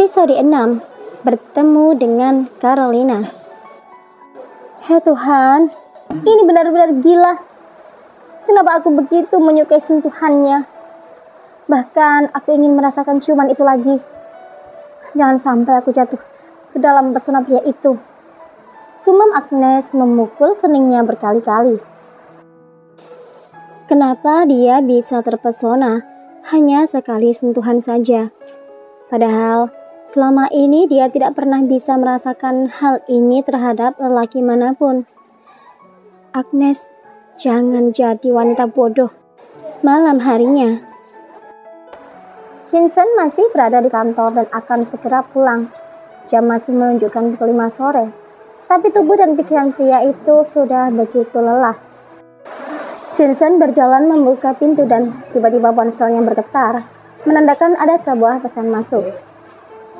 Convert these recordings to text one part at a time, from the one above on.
Episode 6, bertemu dengan Carolina. Hei Tuhan, ini benar-benar gila. Kenapa aku begitu menyukai sentuhannya? Bahkan aku ingin merasakan ciuman itu lagi. Jangan sampai aku jatuh ke dalam pesona pria itu. Gumam Agnes memukul keningnya berkali-kali. Kenapa dia bisa terpesona hanya sekali sentuhan saja? Padahal selama ini dia tidak pernah bisa merasakan hal ini terhadap lelaki manapun. Agnes, jangan jadi wanita bodoh. Malam harinya, Vincent masih berada di kantor dan akan segera pulang. Jam masih menunjukkan pukul 5 sore. Tapi tubuh dan pikiran pria itu sudah begitu lelah. Vincent berjalan membuka pintu dan tiba-tiba ponselnya bergetar, menandakan ada sebuah pesan masuk.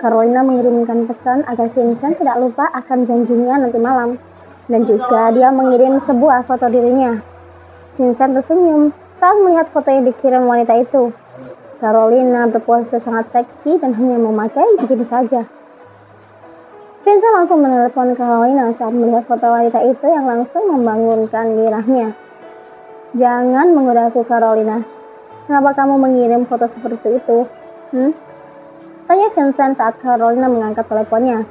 Carolina mengirimkan pesan agar Vincent tidak lupa akan janjinya nanti malam. Dan juga dia mengirim sebuah foto dirinya. Vincent tersenyum saat melihat foto yang dikirim wanita itu. Carolina berpose sangat seksi dan hanya memakai bikini saja. Vincent langsung menelepon Carolina saat melihat foto wanita itu yang langsung membangunkan gairahnya. Jangan menggodaku, Carolina. Kenapa kamu mengirim foto seperti itu? Tanya Vincent saat Carolina mengangkat teleponnya.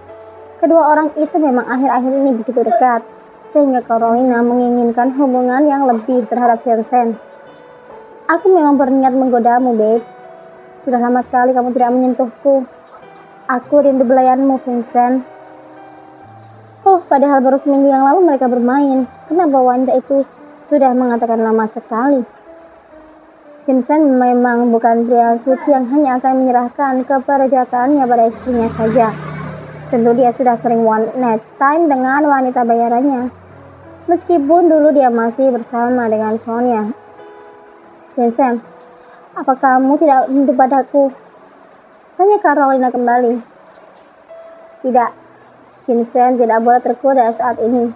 Kedua orang itu memang akhir-akhir ini begitu dekat, sehingga Carolina menginginkan hubungan yang lebih terhadap Vincent. Aku memang berniat menggodamu, babe. Sudah lama sekali kamu tidak menyentuhku. Aku rindu belayanmu, Vincent. Padahal baru seminggu yang lalu mereka bermain. Kenapa wanita itu sudah mengatakan lama sekali? Vincent memang bukan pria suci yang hanya akan menyerahkan keperjakaannya pada istrinya saja. Tentu dia sudah sering one night stand dengan wanita bayarannya. Meskipun dulu dia masih bersama dengan Sonia. Vincent, apa kamu tidak rindu padaku? Tanya Carolina kembali. Tidak, Vincent tidak boleh tergoda saat ini.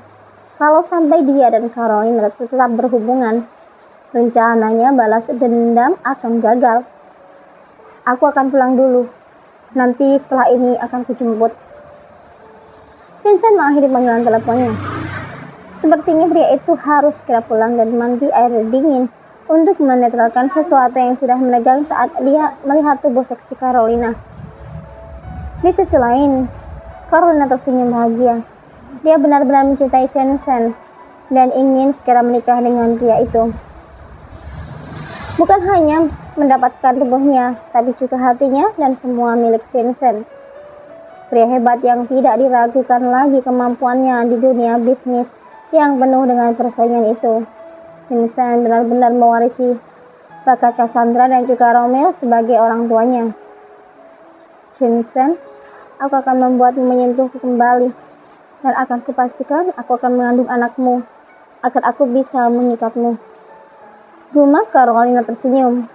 Kalau sampai dia dan Carolina tetap berhubungan, rencananya balas dendam akan gagal. Aku akan pulang dulu. Nanti setelah ini akan kujemput. Vincent mengakhiri panggilan teleponnya. Sepertinya pria itu harus segera pulang dan mandi air dingin untuk menetralkan sesuatu yang sudah menegang saat dia melihat tubuh seksi Carolina. Di sisi lain, Carolina tersenyum bahagia. Dia benar-benar mencintai Vincent dan ingin segera menikah dengan pria itu. Bukan hanya mendapatkan tubuhnya, tapi juga hatinya dan semua milik Vincent. Pria hebat yang tidak diragukan lagi kemampuannya di dunia bisnis yang penuh dengan persaingan itu. Vincent benar-benar mewarisi bakat Cassandra dan juga Romeo sebagai orang tuanya. Vincent, aku akan membuatmu menyentuhku kembali, dan akan kupastikan aku akan mengandung anakmu, agar aku bisa mengikatmu. Gumam Carolina tersenyum.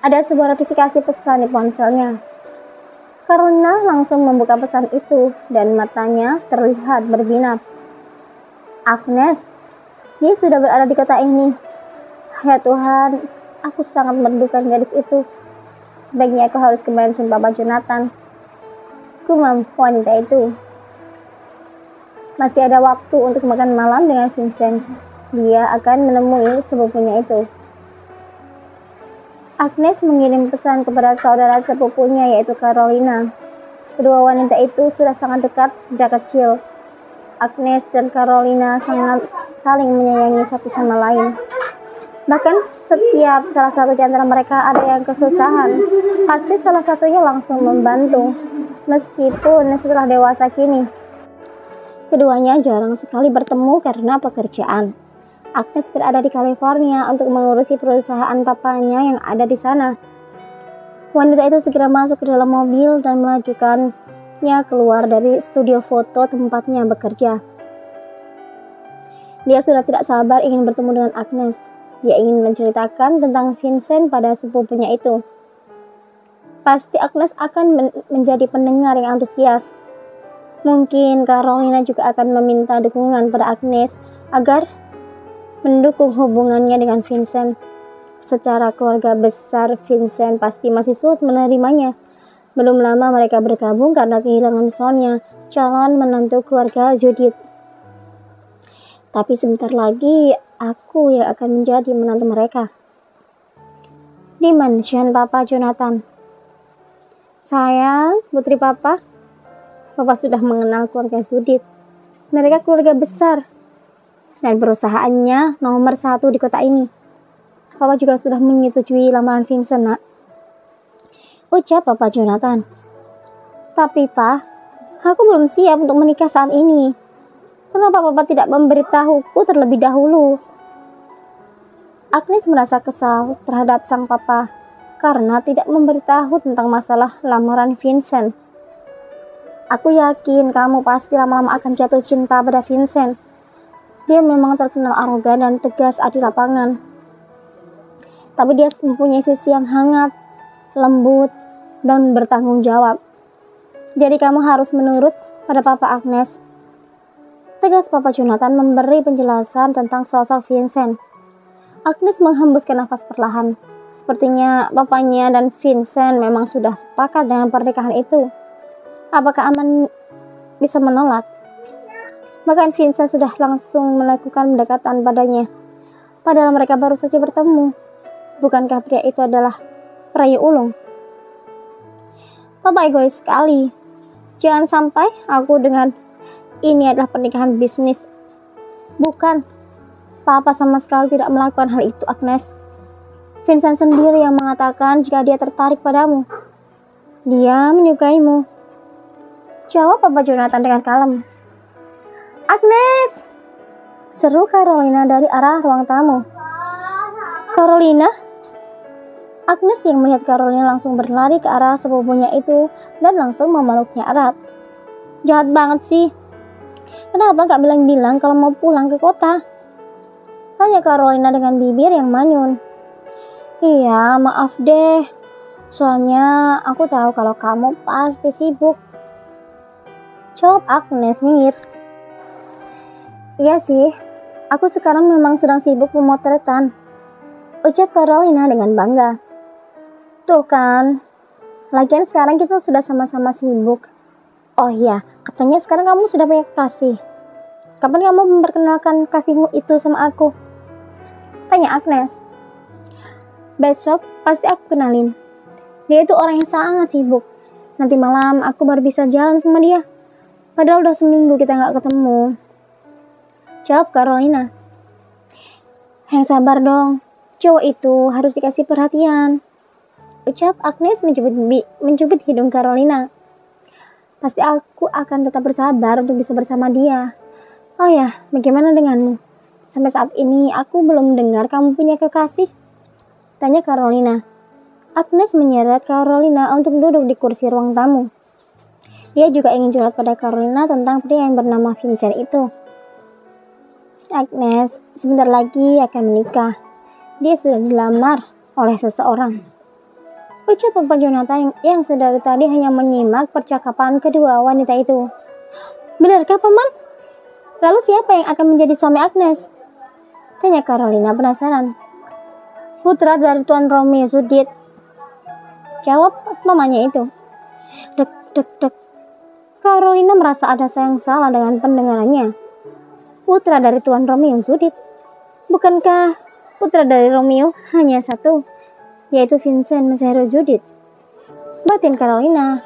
Ada sebuah notifikasi pesan di ponselnya. Carolina langsung membuka pesan itu dan matanya terlihat berbinar. Agnes, dia sudah berada di kota ini. Ya Tuhan, aku sangat merindukan gadis itu. Sebaiknya aku harus ke mansion Papa Jonathan. Gumam wanita itu. Masih ada waktu untuk makan malam dengan Vincent. Dia akan menemui sepupunya itu. Agnes mengirim pesan kepada saudara sepupunya yaitu Carolina. Kedua wanita itu sudah sangat dekat sejak kecil. Agnes dan Carolina sangat saling menyayangi satu sama lain. Bahkan setiap salah satu di antara mereka ada yang kesusahan, pasti salah satunya langsung membantu. Meskipun setelah dewasa kini, keduanya jarang sekali bertemu karena pekerjaan. Agnes berada di California untuk mengurusi perusahaan papanya yang ada di sana. Wanita itu segera masuk ke dalam mobil dan melajukannya keluar dari studio foto tempatnya bekerja. Dia sudah tidak sabar ingin bertemu dengan Agnes. Dia ingin menceritakan tentang Vincent pada sepupunya itu. Pasti Agnes akan menjadi pendengar yang antusias. Mungkin Carolina juga akan meminta dukungan pada Agnes agar mendukung hubungannya dengan Vincent. Secara keluarga besar, Vincent pasti masih sulit menerimanya. Belum lama mereka bergabung karena kehilangan Sonia, calon menantu keluarga Judith. Tapi sebentar lagi aku yang akan menjadi menantu mereka. Di mansion Papa Jonathan. Sayang, putri Papa. Papa sudah mengenal keluarga Judith. Mereka keluarga besar. Dan perusahaannya nomor 1 di kota ini. Papa juga sudah menyetujui lamaran Vincent, nak. Ucap Papa Jonathan. Tapi, Pak, aku belum siap untuk menikah saat ini. Kenapa Papa tidak memberitahuku terlebih dahulu? Agnes merasa kesal terhadap sang papa karena tidak memberitahu tentang masalah lamaran Vincent. Aku yakin kamu pasti lama-lama akan jatuh cinta pada Vincent. Dia memang terkenal arogan dan tegas di lapangan. Tapi dia mempunyai sisi yang hangat, lembut, dan bertanggung jawab. Jadi kamu harus menurut pada Papa Agnes. Tegas Papa Jonathan memberi penjelasan tentang sosok Vincent. Agnes menghembuskan nafas perlahan. Sepertinya bapaknya dan Vincent memang sudah sepakat dengan pernikahan itu. Apakah Aman bisa menolak? Bahkan Vincent sudah langsung melakukan pendekatan padanya. Padahal mereka baru saja bertemu. Bukankah pria itu adalah perayu ulung? Papa egois sekali. Jangan sampai aku dengan ini adalah pernikahan bisnis. Bukan. Papa sama sekali tidak melakukan hal itu, Agnes. Vincent sendiri yang mengatakan jika dia tertarik padamu. Dia menyukaimu. Jawab Papa Jonathan dengan kalem. Agnes! Seru Carolina dari arah ruang tamu. Carolina? Agnes yang melihat Carolina langsung berlari ke arah sepupunya itu dan langsung memeluknya erat. Jahat banget sih. Kenapa gak bilang-bilang kalau mau pulang ke kota? Tanya Carolina dengan bibir yang manyun. Iya, maaf deh. Soalnya aku tahu kalau kamu pasti sibuk. Jawab Agnes ngir. Iya sih, aku sekarang memang sedang sibuk pemotretan. Ucap Carolina dengan bangga. Tuh kan, lagian sekarang kita sudah sama-sama sibuk. Oh iya, katanya sekarang kamu sudah punya kekasih. Kapan kamu memperkenalkan kasihmu itu sama aku? Tanya Agnes. Besok pasti aku kenalin. Dia itu orang yang sangat sibuk. Nanti malam aku baru bisa jalan sama dia. Padahal udah seminggu kita gak ketemu. Jawab Carolina. Yang sabar dong. Cowok itu harus dikasih perhatian. Ucap Agnes mencubit hidung Carolina. Pasti aku akan tetap bersabar untuk bisa bersama dia. Oh ya, bagaimana denganmu? Sampai saat ini aku belum dengar kamu punya kekasih. Tanya Carolina. Agnes menyeret Carolina untuk duduk di kursi ruang tamu. Dia juga ingin curhat pada Carolina tentang pria yang bernama Vincent itu. Agnes sebentar lagi akan menikah. Dia sudah dilamar oleh seseorang. Ucap Papa Jonathan yang sedari tadi hanya menyimak percakapan kedua wanita itu. Benarkah, Paman? Lalu siapa yang akan menjadi suami Agnes? Tanya Carolina penasaran. Putra dari Tuan Romeo Judith. Jawab mamanya itu. Dek, dek, dek. Carolina merasa ada yang salah dengan pendengarannya. Putra dari Tuan Romeo Judith. Bukankah putra dari Romeo hanya satu, yaitu Vincent Mesero Judith? Batin Carolina